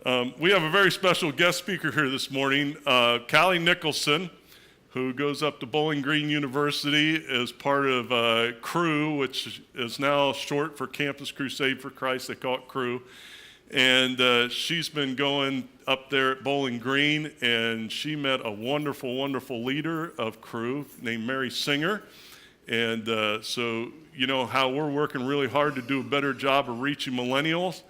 We have a very special guest speaker here this morning, Callie Nicholson, who goes up to Bowling Green University as part of CRU, which is now short for Campus Crusade for Christ. They call it CRU. And she's been going up there at Bowling Green, and she met a wonderful, wonderful leader of CRU named Mary Singer. And so you know how we're working really hard to do a better job of reaching millennials.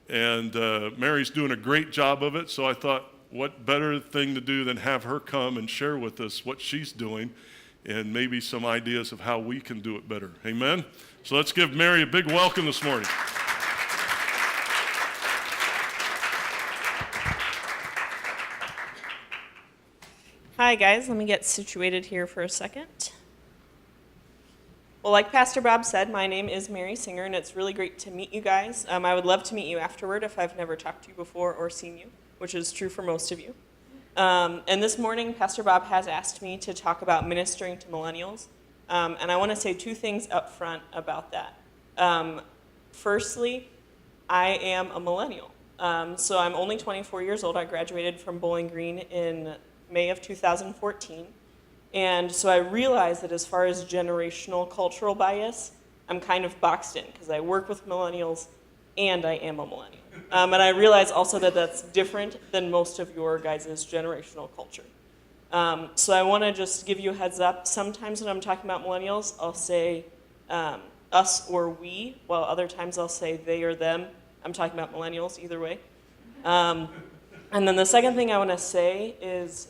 And Mary's doing a great job of it, so I thought, what better thing to do than have her come and share with us what she's doing and maybe some ideas of how we can do it better. Amen? So let's give Mary a big welcome this morning. Hi guys, let me get situated here for a second. Well, like Pastor Bob said, my name is Mary Singer, and it's really great to meet you guys. I would love to meet you afterward if I've never talked to you before or seen you, which is true for most of you. And this morning, Pastor Bob has asked me to talk about ministering to millennials, and I want to say two things up front about that. Firstly, I am a millennial. So I'm only 24 years old. I graduated from Bowling Green in May of 2014. And so I realized that as far as generational cultural bias, I'm kind of boxed in because I work with millennials and I am a millennial. And I realize also that that's different than most of your guys' generational culture. So I want to just give you a heads up. Sometimes when I'm talking about millennials, I'll say us or we, while other times I'll say they or them. I'm talking about millennials either way. And then the second thing I want to say is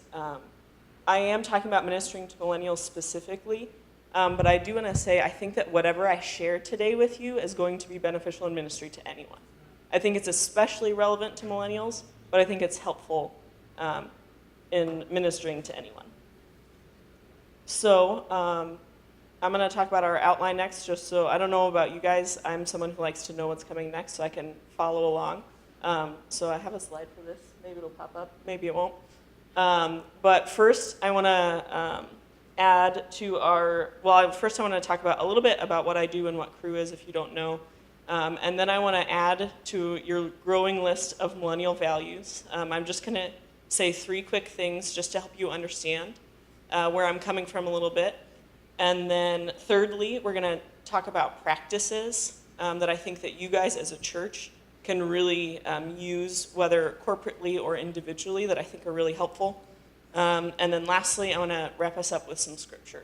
I am talking about ministering to millennials specifically, but I do want to say I think that whatever I share today with you is going to be beneficial in ministry to anyone. I think it's especially relevant to millennials, but I think it's helpful in ministering to anyone. So I'm going to talk about our outline next, just so I don't know about you guys. I'm someone who likes to know what's coming next so I can follow along. So I have a slide for this. Maybe it'll pop up, maybe it won't. But first, I want to add to our, first I want to talk about a little bit about what I do and what CRU is, if you don't know. And then I want to add to your growing list of millennial values. I'm just going to say three quick things just to help you understand where I'm coming from a little bit. And then thirdly, we're going to talk about practices that I think that you guys as a church can really use, whether corporately or individually, that I think are really helpful. And then lastly, I want to wrap us up with some scripture.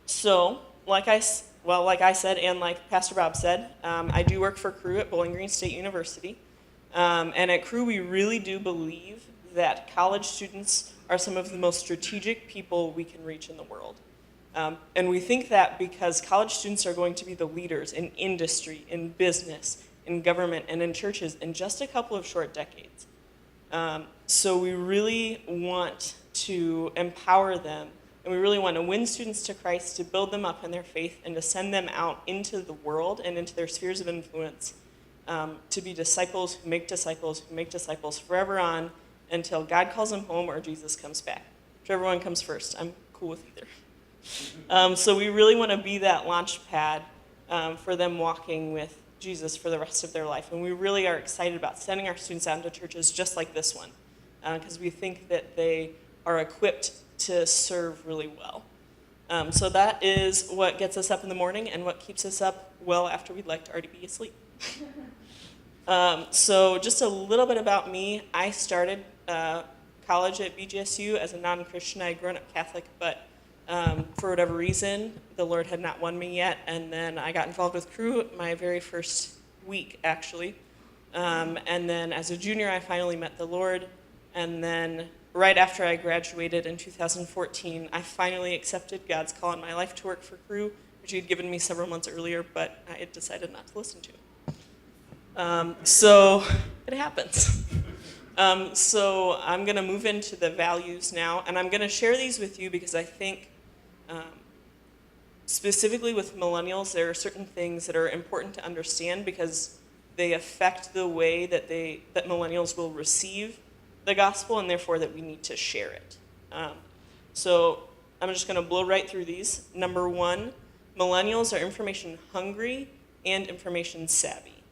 So, like I said, and like Pastor Bob said, I do work for CRU at Bowling Green State University. And at CRU, we really do believe that college students are some of the most strategic people we can reach in the world. And we think that because college students are going to be the leaders in industry, in business, in government, and in churches in just a couple of short decades. So we really want to empower them, and we really want to win students to Christ, to build them up in their faith, and to send them out into the world and into their spheres of influence to be disciples who make disciples forever on until God calls them home or Jesus comes back. Whichever one comes first. I'm cool with either. So we really want to be that launch pad for them walking with Jesus for the rest of their life. And we really are excited about sending our students out into churches just like this one, because we think that they are equipped to serve really well. So that is what gets us up in the morning and what keeps us up well after we'd like to already be asleep. So just a little bit about me. I started college at BGSU as a non-Christian. I had grown up Catholic, but for whatever reason, the Lord had not won me yet, and then I got involved with CRU my very first week, actually. And then as a junior, I finally met the Lord, and then right after I graduated in 2014, I finally accepted God's call in my life to work for CRU, which He had given me several months earlier, but I had decided not to listen to. So it happens. So I'm going to move into the values now, and I'm going to share these with you because I think specifically with millennials, there are certain things that are important to understand because they affect the way that millennials will receive the gospel, and therefore that we need to share it. So I'm just going to blow right through these. Number one, millennials are information hungry and information savvy.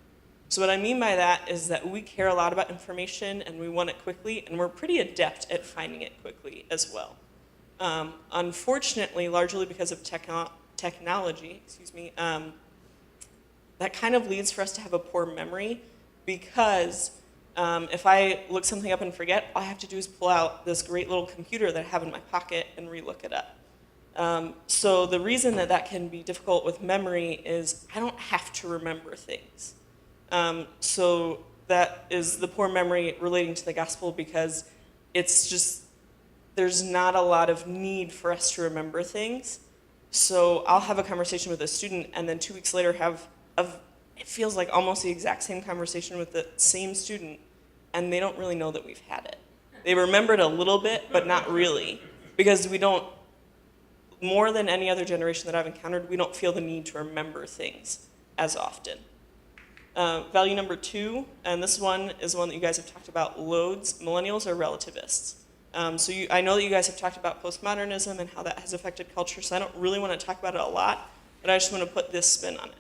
So what I mean by that is that we care a lot about information and we want it quickly, and we're pretty adept at finding it quickly as well. Unfortunately, largely because of technology, that kind of leads for us to have a poor memory because if I look something up and forget, all I have to do is pull out this great little computer that I have in my pocket and re-look it up. So the reason that that can be difficult with memory is I don't have to remember things. So that is the poor memory relating to the gospel because it's just, there's not a lot of need for us to remember things. So I'll have a conversation with a student and then 2 weeks later it feels like almost the exact same conversation with the same student, and they don't really know that we've had it. They remembered a little bit, but not really, because we don't, more than any other generation that I've encountered, we don't feel the need to remember things as often. Value number 2, and this one is one that you guys have talked about loads. Millennials are relativists. I know that you guys have talked about postmodernism and how that has affected culture, so I don't really want to talk about it a lot, but I just want to put this spin on it.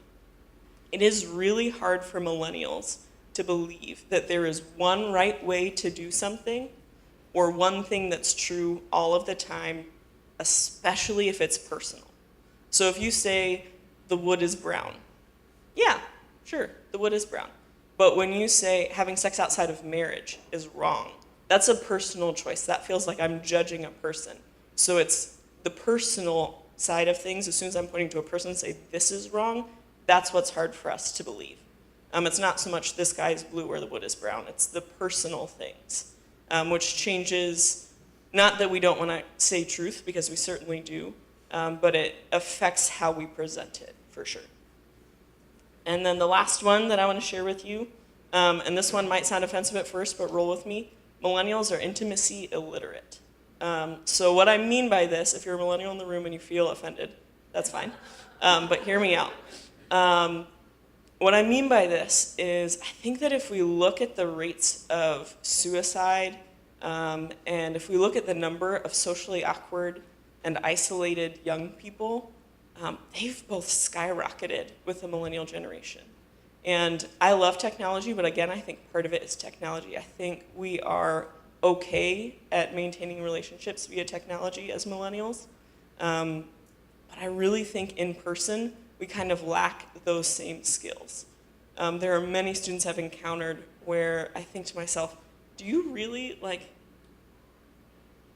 It is really hard for millennials to believe that there is one right way to do something or one thing that's true all of the time, especially if it's personal. So if you say the wood is brown, yeah, sure, the wood is brown. But when you say having sex outside of marriage is wrong, that's a personal choice. That feels like I'm judging a person. So it's the personal side of things. As soon as I'm pointing to a person and say this is wrong, that's what's hard for us to believe. It's not so much this guy is blue or the wood is brown. It's the personal things, which changes, not that we don't want to say truth, because we certainly do, but it affects how we present it, for sure. And then the last one that I want to share with you, and this one might sound offensive at first, but roll with me. Millennials are intimacy illiterate. So what I mean by this, if you're a millennial in the room and you feel offended, that's fine, but hear me out. What I mean by this is I think that if we look at the rates of suicide and if we look at the number of socially awkward and isolated young people, they've both skyrocketed with the millennial generation. And I love technology, but again, I think part of it is technology. I think we are okay at maintaining relationships via technology as millennials. But I really think in person, we kind of lack those same skills. There are many students I've encountered where I think to myself, do you really,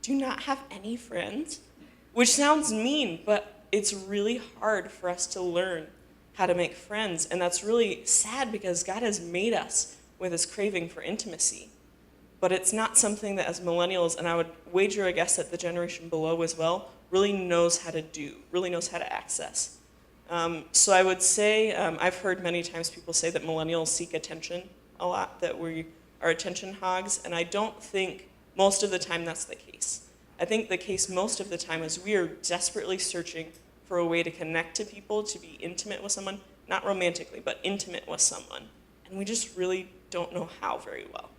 do you not have any friends? Which sounds mean, but it's really hard for us to learn how to make friends. And that's really sad because God has made us with this craving for intimacy. But it's not something that as millennials, and I would wager a guess that the generation below as well, really knows how to do, really knows how to access. So I would say, I've heard many times people say that millennials seek attention a lot, that we are attention hogs, and I don't think most of the time that's the case. I think the case most of the time is we are desperately searching for a way to connect to people, to be intimate with someone, not romantically, but intimate with someone. And we just really don't know how very well.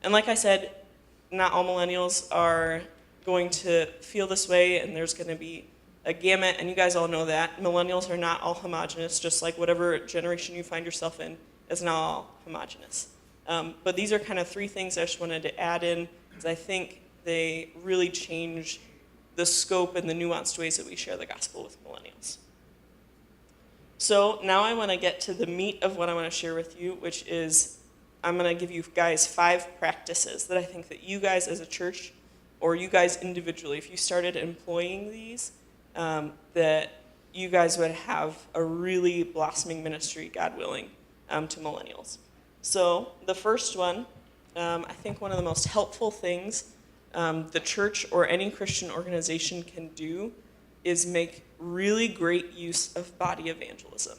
And like I said, not all millennials are going to feel this way, and there's going to be a gamut, and you guys all know that. Millennials are not all homogenous, just like whatever generation you find yourself in is not all homogenous. But these are kind of 3 things I just wanted to add in, because I think they really change the scope and the nuanced ways that we share the gospel with millennials. So now I want to get to the meat of what I want to share with you, which is I'm going to give you guys 5 practices that I think that you guys as a church, or you guys individually, if you started employing these, that you guys would have a really blossoming ministry, God willing, to millennials. So the first one, I think one of the most helpful things the church or any Christian organization can do is make really great use of body evangelism.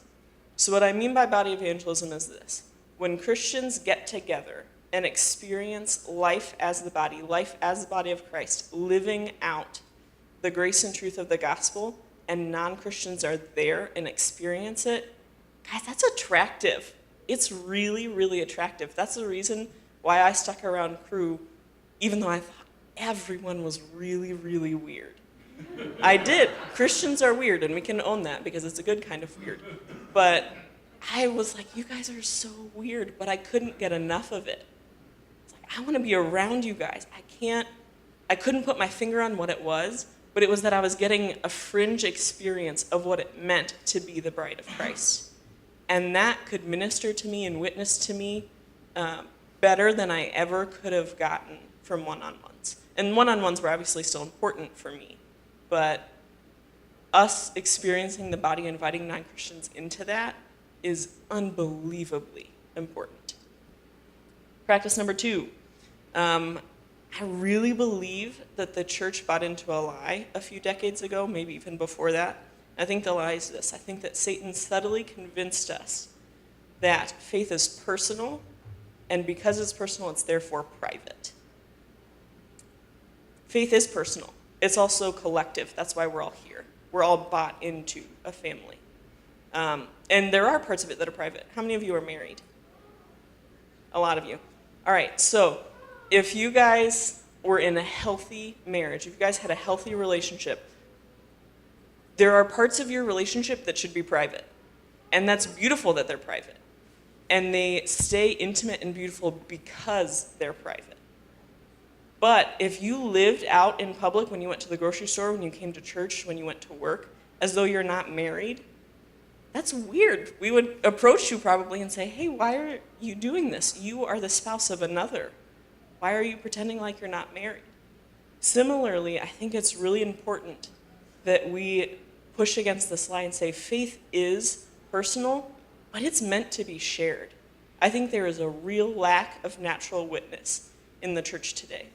So what I mean by body evangelism is this. When Christians get together and experience life as the body of Christ, living out the grace and truth of the gospel, and non-Christians are there and experience it, guys, that's attractive. It's really, really attractive. That's the reason why I stuck around CRU, even though I thought everyone was really, really weird. I did. Christians are weird, and we can own that because it's a good kind of weird. But I was like, you guys are so weird, but I couldn't get enough of it. It's like, I want to be around you guys. I couldn't put my finger on what it was, but it was that I was getting a fringe experience of what it meant to be the bride of Christ. And that could minister to me and witness to me better than I ever could have gotten from one-on-ones. And one-on-ones were obviously still important for me, but us experiencing the body, inviting non-Christians into that, is unbelievably important. Practice number 2. I really believe that the church bought into a lie a few decades ago, maybe even before that. I think the lie is this. I think that Satan subtly convinced us that faith is personal, and because it's personal, it's therefore private. Faith is personal. It's also collective. That's why we're all here. We're all bought into a family. And there are parts of it that are private. How many of you are married? A lot of you. All right, so if you guys were in a healthy marriage, if you guys had a healthy relationship, there are parts of your relationship that should be private. And that's beautiful that they're private. And they stay intimate and beautiful because they're private. But if you lived out in public when you went to the grocery store, when you came to church, when you went to work, as though you're not married, that's weird. We would approach you probably and say, hey, why are you doing this? You are the spouse of another. Why are you pretending like you're not married? Similarly, I think it's really important that we push against this lie and say faith is personal, but it's meant to be shared. I think there is a real lack of natural witness in the church today.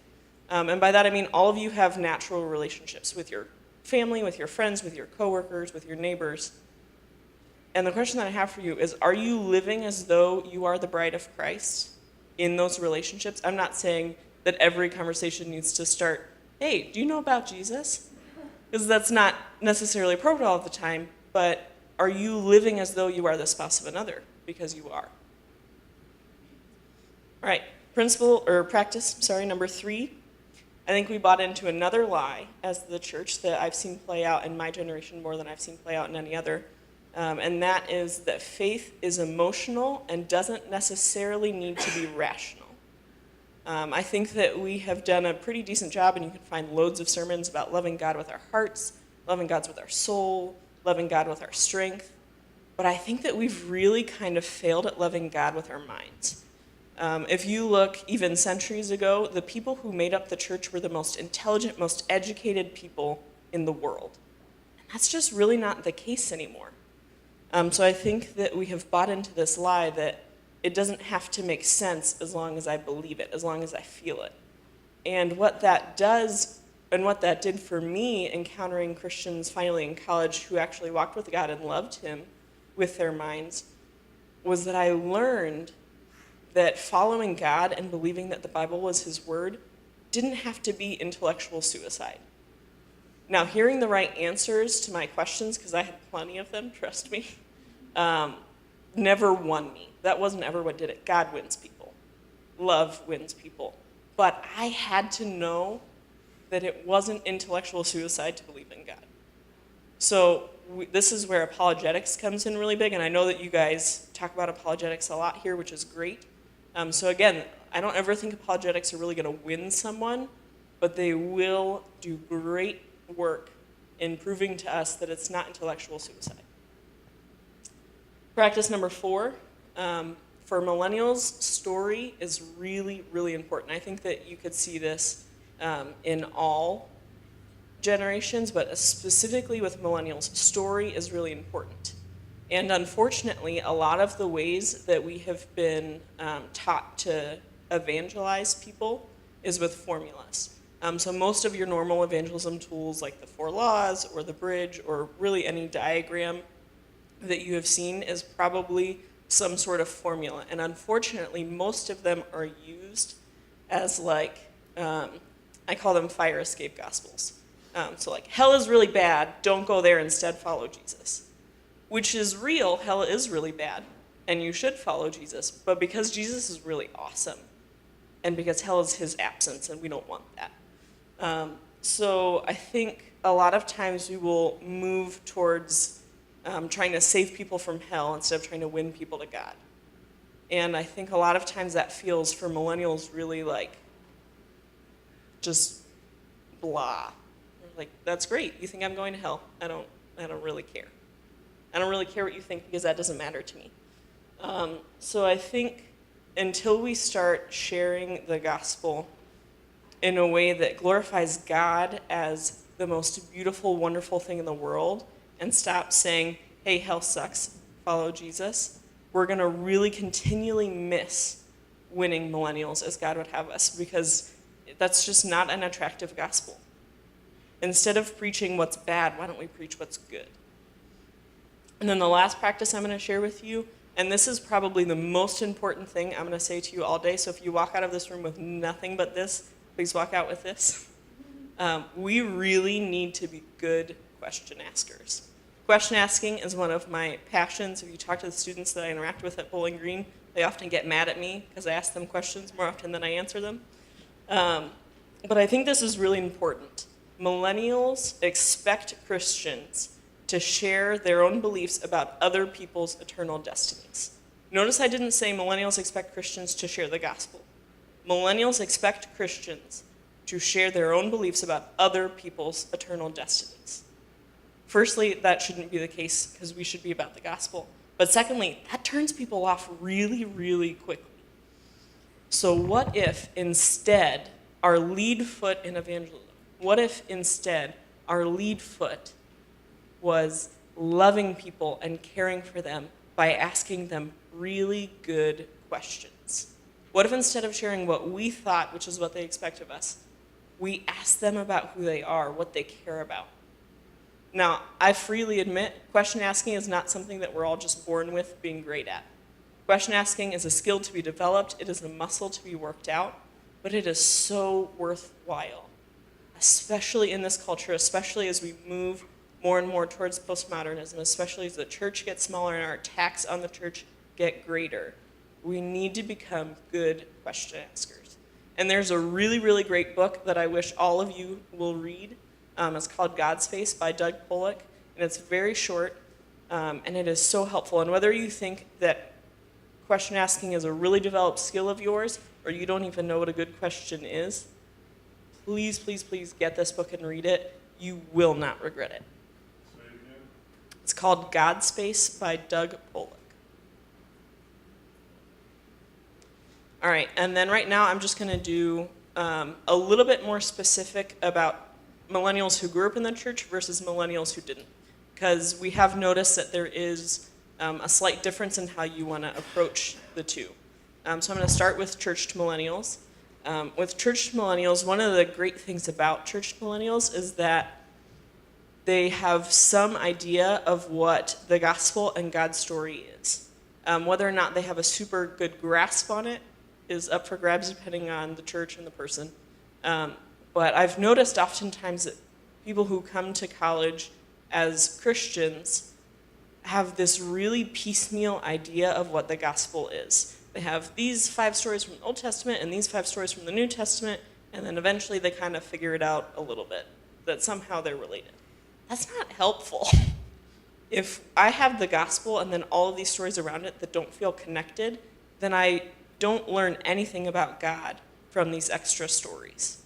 And by that I mean all of you have natural relationships with your family, with your friends, with your coworkers, with your neighbors. And the question that I have for you is, are you living as though you are the bride of Christ in those relationships? I'm not saying that every conversation needs to start, hey, do you know about Jesus? Because that's not necessarily appropriate all the time, but are you living as though you are the spouse of another? Because you are. All right, practice number 3. I think we bought into another lie as the church that I've seen play out in my generation more than I've seen play out in any other. And that is that faith is emotional and doesn't necessarily need to be rational. I think that we have done a pretty decent job, and you can find loads of sermons about loving God with our hearts, loving God with our soul, loving God with our strength. But I think that we've really kind of failed at loving God with our minds. If you look even centuries ago, the people who made up the church were the most intelligent, most educated people in the world. And that's just really not the case anymore. So I think that we have bought into this lie that it doesn't have to make sense as long as I believe it, as long as I feel it. And what that does, and what that did for me encountering Christians finally in college who actually walked with God and loved him with their minds, was that I learned that following God and believing that the Bible was his word didn't have to be intellectual suicide. Now, hearing the right answers to my questions, because I had plenty of them, trust me, never won me. That wasn't ever what did it. God wins people. Love wins people. But I had to know that it wasn't intellectual suicide to believe in God. So this is where apologetics comes in really big, and I know that you guys talk about apologetics a lot here, which is great. So again, I don't ever think apologetics are really going to win someone, but they will do great work in proving to us that it's not intellectual suicide. Practice number 4, for millennials, story is really, really important. I think that you could see this in all generations, but specifically with millennials, story is really important. And unfortunately, a lot of the ways that we have been taught to evangelize people is with formulas. So most of your normal evangelism tools, like the 4 laws or the bridge or really any diagram that you have seen, is probably some sort of formula. And unfortunately, most of them are used as like, I call them fire escape gospels. So like, hell is really bad, don't go there, instead follow Jesus. Which is real, hell is really bad, and you should follow Jesus. But because Jesus is really awesome, and because hell is his absence, and we don't want that. So I think a lot of times we will move towards trying to save people from hell instead of trying to win people to God. And I think a lot of times that feels for millennials really like just blah. Like, that's great. You think I'm going to hell? I don't really care. I don't really care what you think because that doesn't matter to me. So I think until we start sharing the gospel in a way that glorifies God as the most beautiful, wonderful thing in the world and stop saying, hey, hell sucks, follow Jesus, we're going to really continually miss winning millennials as God would have us, because that's just not an attractive gospel. Instead of preaching what's bad, why don't we preach what's good? And then the last practice I'm going to share with you, and this is probably the most important thing I'm going to say to you all day, so if you walk out of this room with nothing but this, please walk out with this. We really need to be good question askers. Question asking is one of my passions. If you talk to the students that I interact with at Bowling Green, they often get mad at me because I ask them questions more often than I answer them. But I think this is really important. Millennials expect Christians to share their own beliefs about other people's eternal destinies. Notice I didn't say millennials expect Christians to share the gospel. Millennials expect Christians to share their own beliefs about other people's eternal destinies. Firstly, that shouldn't be the case because we should be about the gospel. But secondly, that turns people off really, really quickly. So what if instead our lead foot in evangelism, what if instead our lead foot was loving people and caring for them by asking them really good questions? What if instead of sharing what we thought, which is what they expect of us, we ask them about who they are, what they care about? Now, I freely admit, question asking is not something that we're all just born with being great at. Question asking is a skill to be developed, it is a muscle to be worked out, but it is so worthwhile, especially in this culture, especially as we move more and more towards postmodernism, especially as the church gets smaller and our attacks on the church get greater. We need to become good question askers. And there's a really, really great book that I wish all of you will read. It's called God's Face by Doug Pollock, and it's very short, and it is so helpful. And whether you think that question asking is a really developed skill of yours, or you don't even know what a good question is, please, please, please get this book and read it. You will not regret it. Say it again. It's called God's Space by Doug Pollock. All right, and then right now I'm just going to do a little bit more specific about millennials who grew up in the church versus millennials who didn't, because we have noticed that there is a slight difference in how you want to approach the two. So I'm going to start with church to millennials. With church to millennials, one of the great things about church to millennials is that they have some idea of what the gospel and God's story is. Whether or not they have a super good grasp on it is up for grabs depending on the church and the person. But I've noticed oftentimes that people who come to college as Christians have this really piecemeal idea of what the gospel is. They have these 5 stories from the Old Testament and these 5 stories from the New Testament, and then eventually they kind of figure it out a little bit, that somehow they're related. That's not helpful. If I have the gospel and then all of these stories around it that don't feel connected, then I don't learn anything about God from these extra stories.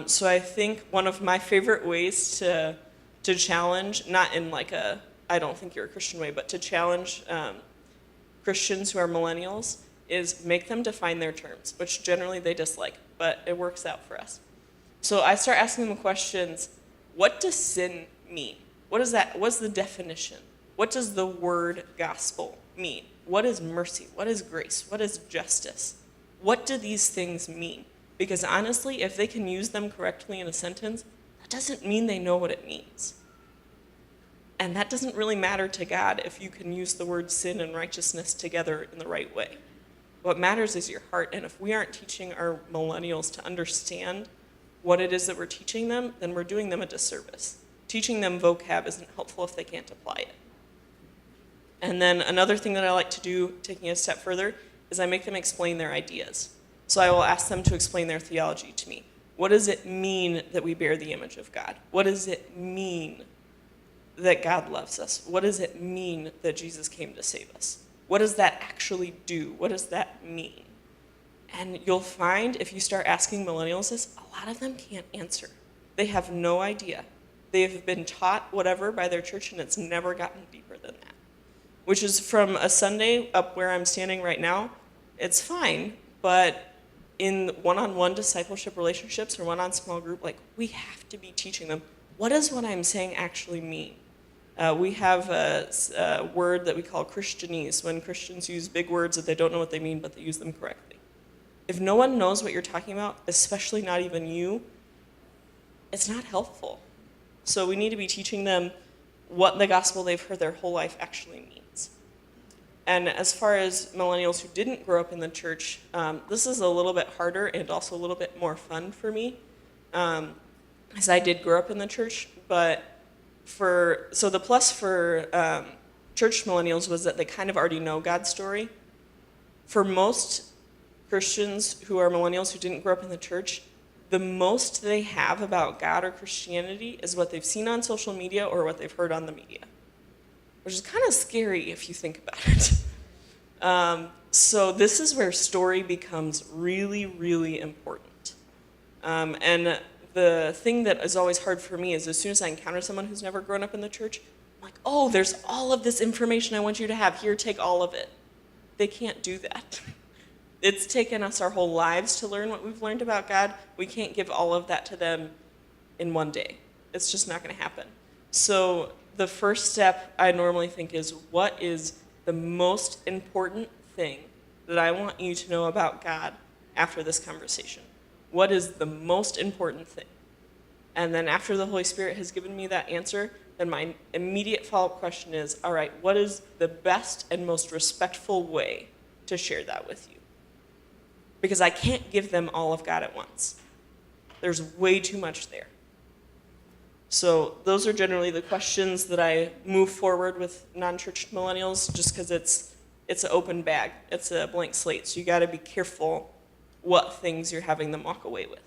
So I think one of my favorite ways to challenge, not in like a, I don't think you're a Christian way, but to challenge Christians who are millennials is make them define their terms, which generally they dislike, but it works out for us. So I start asking them questions, what does sin mean? What is that? What's the definition? What does the word gospel mean? What is mercy? What is grace? What is justice? What do these things mean? Because honestly, if they can use them correctly in a sentence, that doesn't mean they know what it means. And that doesn't really matter to God if you can use the word sin and righteousness together in the right way. What matters is your heart, and if we aren't teaching our millennials to understand what it is that we're teaching them, then we're doing them a disservice. Teaching them vocab isn't helpful if they can't apply it. And then another thing that I like to do, taking it a step further, is I make them explain their ideas. So I will ask them to explain their theology to me. What does it mean that we bear the image of God? What does it mean that God loves us? What does it mean that Jesus came to save us? What does that actually do? What does that mean? And you'll find if you start asking millennials this, a lot of them can't answer. They have no idea. They've been taught whatever by their church, and it's never gotten deeper than that. Which is from a Sunday up where I'm standing right now, it's fine, but in one-on-one discipleship relationships or one-on small group, like, we have to be teaching them, what does what I'm saying actually mean? We have a word that we call Christianese, when Christians use big words that they don't know what they mean, but they use them correctly. If no one knows what you're talking about, especially not even you, it's not helpful. So we need to be teaching them what the gospel they've heard their whole life actually means. And as far as millennials who didn't grow up in the church, this is a little bit harder and also a little bit more fun for me, as I did grow up in the church. But so the plus for church millennials was that they kind of already know God's story. For most Christians who are millennials who didn't grow up in the church, the most they have about God or Christianity is what they've seen on social media or what they've heard on the media, which is kind of scary if you think about it. So this is where story becomes really, really important. And the thing that is always hard for me is as soon as I encounter someone who's never grown up in the church, I'm like, oh, there's all of this information I want you to have. Here, take all of it. They can't do that. It's taken us our whole lives to learn what we've learned about God. We can't give all of that to them in one day. It's just not going to happen. So the first step I normally think is, what is the most important thing that I want you to know about God after this conversation? What is the most important thing? And then after the Holy Spirit has given me that answer, then my immediate follow-up question is, all right, what is the best and most respectful way to share that with you? Because I can't give them all of God at once. There's way too much there. So those are generally the questions that I move forward with non-church millennials, just because it's an open bag. It's a blank slate, so you got to be careful what things you're having them walk away with.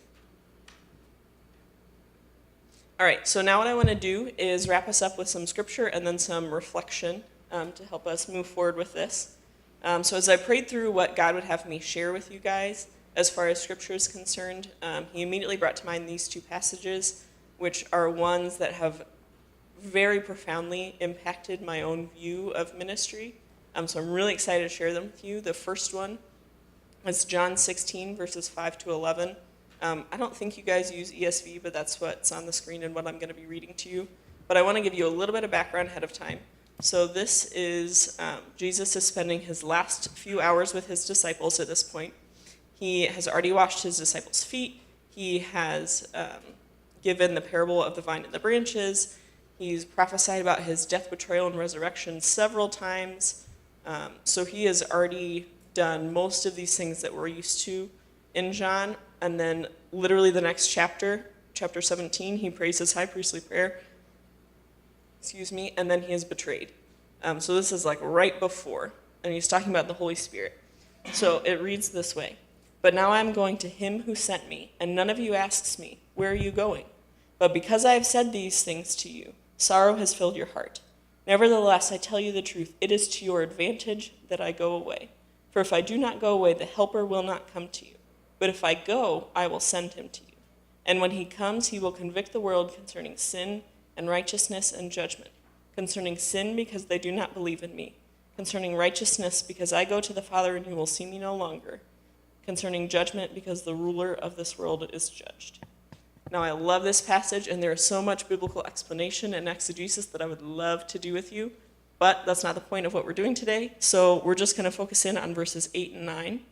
All right, so now what I want to do is wrap us up with some scripture and then some reflection to help us move forward with this. So as I prayed through what God would have me share with you guys as far as scripture is concerned, he immediately brought to mind these two passages, which are ones that have very profoundly impacted my own view of ministry. So I'm really excited to share them with you. The first one is John 16, verses 5 to 11. I don't think you guys use ESV, but that's what's on the screen and what I'm going to be reading to you. But I want to give you a little bit of background ahead of time. So this is, Jesus is spending his last few hours with his disciples at this point. He has already washed his disciples' feet. He has given the parable of the vine and the branches. He's prophesied about his death, betrayal, and resurrection several times. So he has already done most of these things that we're used to in John. And then literally the next chapter, chapter 17, he prays his high priestly prayer. And then he is betrayed. So this is like right before, and he's talking about the Holy Spirit. So it reads this way: "But now I am going to him who sent me, and none of you asks me, 'Where are you going?' But because I have said these things to you, sorrow has filled your heart. Nevertheless, I tell you the truth, it is to your advantage that I go away. For if I do not go away, the Helper will not come to you. But if I go, I will send him to you. And when he comes, he will convict the world concerning sin and righteousness and judgment. Concerning sin, because they do not believe in me. Concerning righteousness, because I go to the Father and you will see me no longer. Concerning judgment, because the ruler of this world is judged." Now, I love this passage, and there is so much biblical explanation and exegesis that I would love to do with you, but that's not the point of what we're doing today. So we're just going to focus in on verses 8 and 9.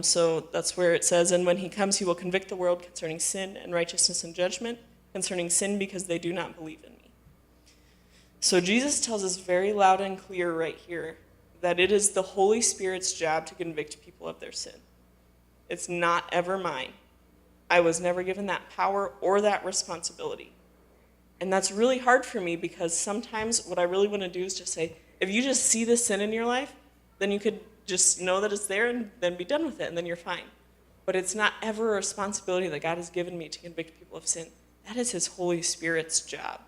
So that's where it says, "And when he comes, he will convict the world concerning sin and righteousness and judgment. Concerning sin, because they do not believe in me." So Jesus tells us very loud and clear right here that it is the Holy Spirit's job to convict people of their sin. It's not ever mine. I was never given that power or that responsibility. And that's really hard for me, because sometimes what I really want to do is just say, if you just see the sin in your life, then you could just know that it's there and then be done with it, and then you're fine. But it's not ever a responsibility that God has given me to convict people of sin. That is his Holy Spirit's job.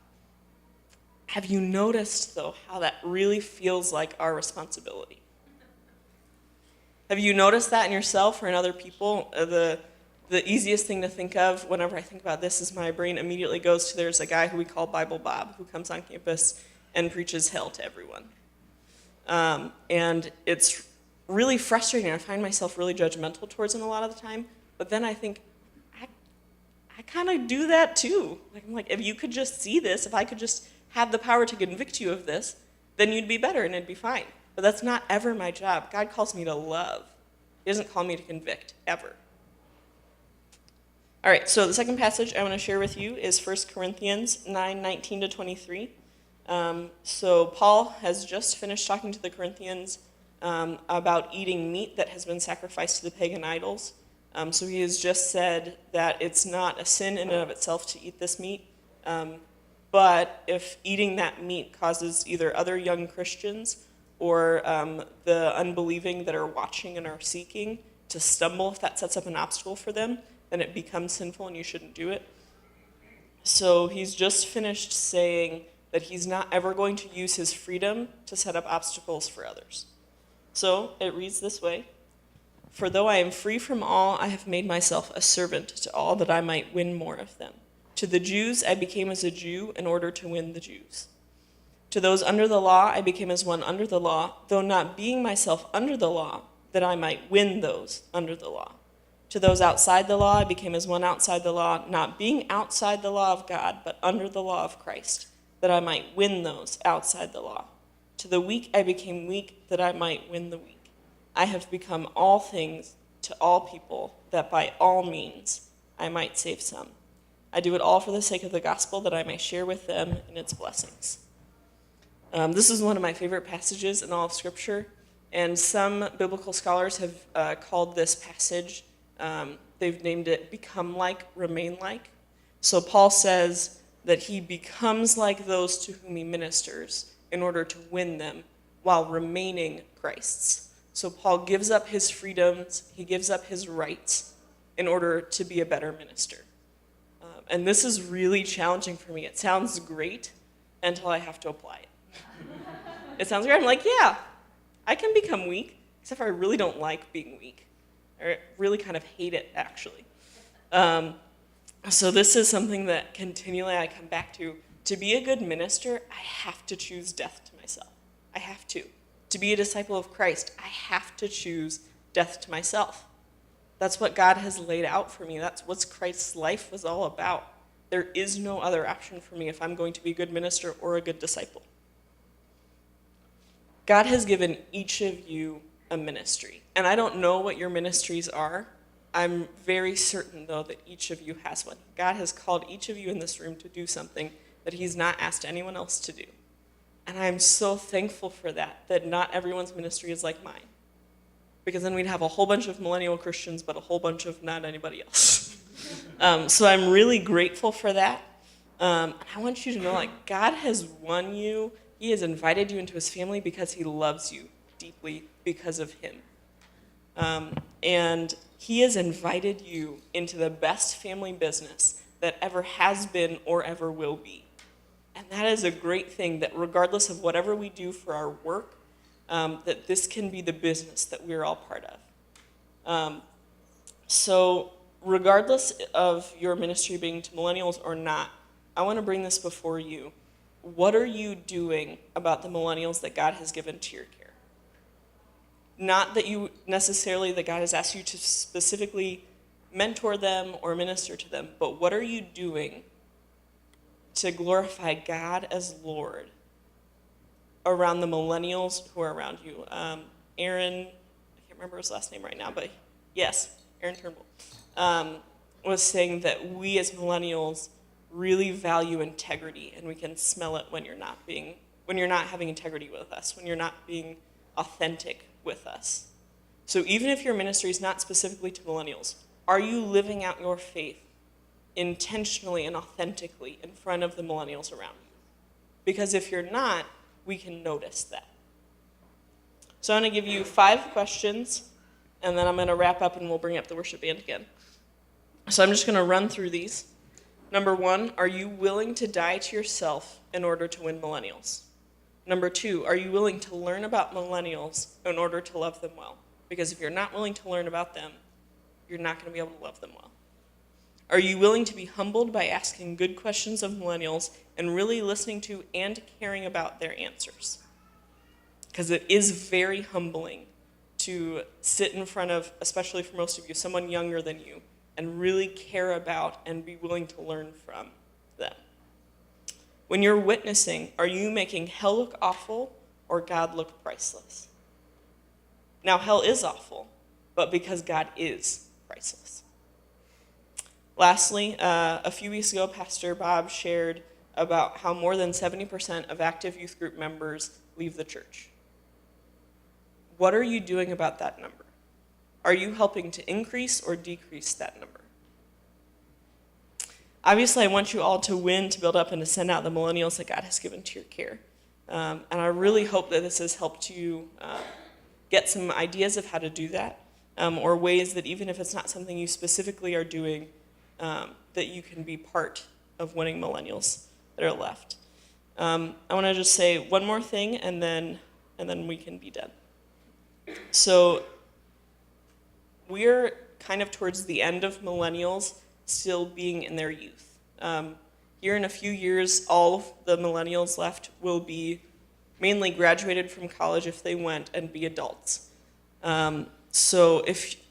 Have you noticed, though, how that really feels like our responsibility? Have you noticed that in yourself or in other people? The easiest thing to think of whenever I think about this is my brain immediately goes to there's a guy who we call Bible Bob who comes on campus and preaches hell to everyone. And it's really frustrating. I find myself really judgmental towards him a lot of the time. But then I think, I kind of do that too. Like, I'm like, if you could just see this, if I could just have the power to convict you of this, then you'd be better and it'd be fine. But that's not ever my job. God calls me to love. He doesn't call me to convict, ever. All right, so the second passage I want to share with you is 1 Corinthians 9:19-23. So Paul has just finished talking to the Corinthians about eating meat that has been sacrificed to the pagan idols. So he has just said that it's not a sin in and of itself to eat this meat, but if eating that meat causes either other young Christians or the unbelieving that are watching and are seeking to stumble, if that sets up an obstacle for them, then it becomes sinful and you shouldn't do it. So he's just finished saying that he's not ever going to use his freedom to set up obstacles for others. So it reads this way: "For though I am free from all, I have made myself a servant to all that I might win more of them. To the Jews I became as a Jew in order to win the Jews. To those under the law I became as one under the law, though not being myself under the law, that I might win those under the law. To those outside the law I became as one outside the law, not being outside the law of God, but under the law of Christ, that I might win those outside the law. To the weak I became weak, that I might win the weak. I have become all things to all people, that by all means I might save some. I do it all for the sake of the gospel, that I may share with them in its blessings." This is one of my favorite passages in all of Scripture, and some biblical scholars have called this passage, they've named it "become like, remain like." So Paul says that he becomes like those to whom he ministers in order to win them while remaining Christ's. So Paul gives up his freedoms, he gives up his rights in order to be a better minister. And this is really challenging for me. It sounds great until I have to apply it. It sounds great. I'm like, yeah, I can become weak, except for I really don't like being weak. I really kind of hate it, actually. So this is something that continually I come back to. To be a good minister, I have to choose death to myself. I have to. To be a disciple of Christ, I have to choose death to myself. That's what God has laid out for me. That's what Christ's life was all about. There is no other option for me if I'm going to be a good minister or a good disciple. God has given each of you a ministry. And I don't know what your ministries are. I'm very certain, though, that each of you has one. God has called each of you in this room to do something that he's not asked anyone else to do. And I'm so thankful for that not everyone's ministry is like mine. Because then we'd have a whole bunch of millennial Christians, but a whole bunch of not anybody else. So I'm really grateful for that. And I want you to know, like, God has won you. He has invited you into his family because he loves you deeply because of him. And he has invited you into the best family business that ever has been or ever will be. And that is a great thing, that regardless of whatever we do for our work, that this can be the business that we're all part of. So regardless of your ministry being to millennials or not, I want to bring this before you. What are you doing about the millennials that God has given to your care? Not that you necessarily, that God has asked you to specifically mentor them or minister to them, but what are you doing to glorify God as Lord around the millennials who are around you? Aaron, I can't remember his last name right now, but yes, Aaron Turnbull, was saying that we as millennials really value integrity, and we can smell it when you're not having integrity with us, when you're not being authentic with us. So even if your ministry is not specifically to millennials, are you living out your faith intentionally and authentically in front of the millennials around you? Because if you're not, we can notice that. So I'm going to give you 5 questions, and then I'm going to wrap up and we'll bring up the worship band again. So I'm just going to run through these. Number 1, are you willing to die to yourself in order to win millennials? Number 2, are you willing to learn about millennials in order to love them well? Because if you're not willing to learn about them, you're not going to be able to love them well. Are you willing to be humbled by asking good questions of millennials and really listening to and caring about their answers? Because it is very humbling to sit in front of, especially for most of you, someone younger than you, and really care about and be willing to learn from them. When you're witnessing, are you making hell look awful or God look priceless? Now, hell is awful, but because God is priceless. Lastly, a few weeks ago, Pastor Bob shared about how more than 70% of active youth group members leave the church. What are you doing about that number? Are you helping to increase or decrease that number? Obviously, I want you all to win, to build up, and to send out the millennials that God has given to your care. And I really hope that this has helped you get some ideas of how to do that, or ways that even if it's not something you specifically are doing, that you can be part of winning millennials that are left. I want to just say one more thing, and then we can be done. So we're kind of towards the end of millennials still being in their youth. Here in a few years, all of the millennials left will be mainly graduated from college if they went and be adults. So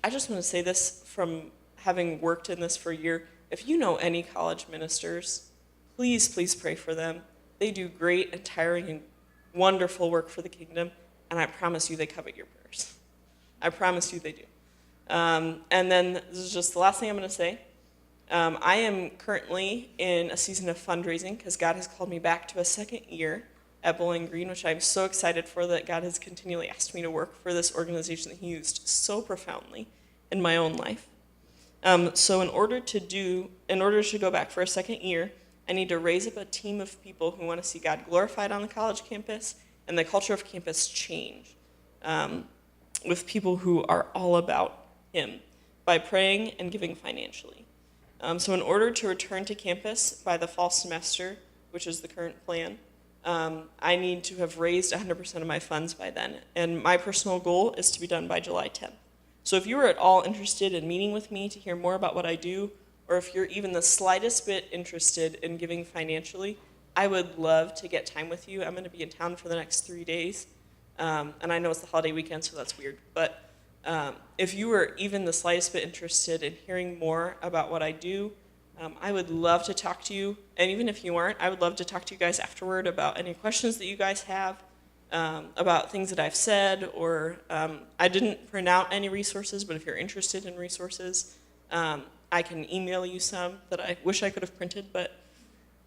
I just want to say this from having worked in this for a year, if you know any college ministers, please pray for them. They do great and tiring and wonderful work for the kingdom, and I promise you they covet your prayers. I promise you they do. And then this is just the last thing I'm going to say. I am currently in a season of fundraising because God has called me back to a second year at Bowling Green, which I'm so excited for, that God has continually asked me to work for this organization that He used so profoundly in my own life. So in order to go back for a second year, I need to raise up a team of people who want to see God glorified on the college campus and the culture of campus change, with people who are all about Him by praying and giving financially. So in order to return to campus by the fall semester, which is the current plan, I need to have raised 100% of my funds by then. And my personal goal is to be done by July 10th. So if you are at all interested in meeting with me to hear more about what I do, or if you're even the slightest bit interested in giving financially, I would love to get time with you. I'm going to be in town for the next 3 days. And I know it's the holiday weekend, so that's weird. But if you were even the slightest bit interested in hearing more about what I do, I would love to talk to you. And even if you aren't, I would love to talk to you guys afterward about any questions that you guys have, about things that I've said, or I didn't print out any resources, but if you're interested in resources, I can email you some that I wish I could have printed, but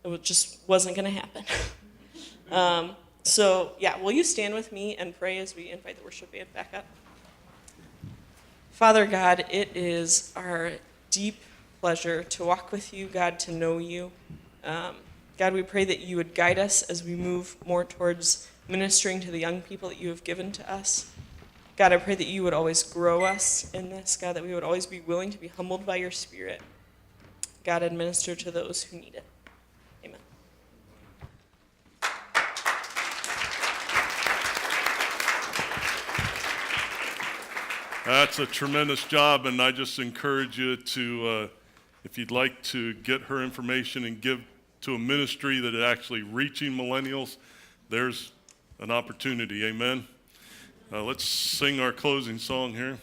it just wasn't going to happen. So yeah, will you stand with me and pray as we invite the worship band back up? Father God, it is our deep pleasure to walk with you, God, to know you. God, we pray that you would guide us as we move more towards ministering to the young people that you have given to us. God, I pray that you would always grow us in this, God, that we would always be willing to be humbled by your Spirit. God, and minister to those who need it. Amen. That's a tremendous job, and I just encourage you to, if you'd like to get her information and give to a ministry that is actually reaching millennials, there's an opportunity. Amen. Let's sing our closing song here.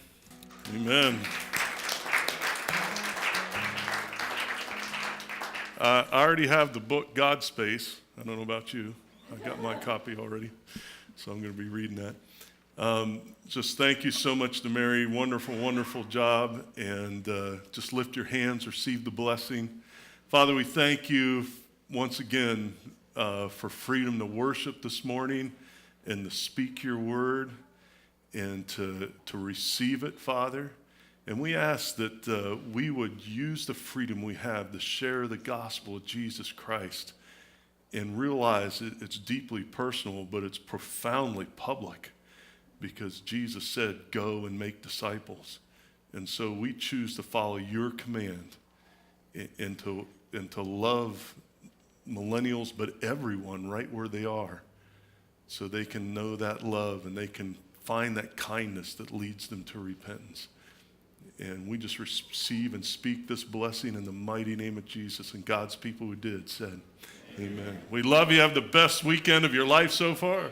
Amen. I already have the book God Space. I don't know about you. I got my copy already, so I'm going to be reading that. Just thank you so much to Mary. Wonderful, wonderful job. And just lift your hands, receive the blessing. Father, we thank you once again for freedom to worship this morning and to speak your word and to receive it, Father. And we ask that we would use the freedom we have to share the gospel of Jesus Christ and realize it's deeply personal, but it's profoundly public, because Jesus said, go and make disciples. And so we choose to follow your command and to and to love millennials, but everyone right where they are, so they can know that love and they can find that kindness that leads them to repentance. And we just receive and speak this blessing in the mighty name of Jesus. And God's people who did said, amen. We love you. Have the best weekend of your life so far.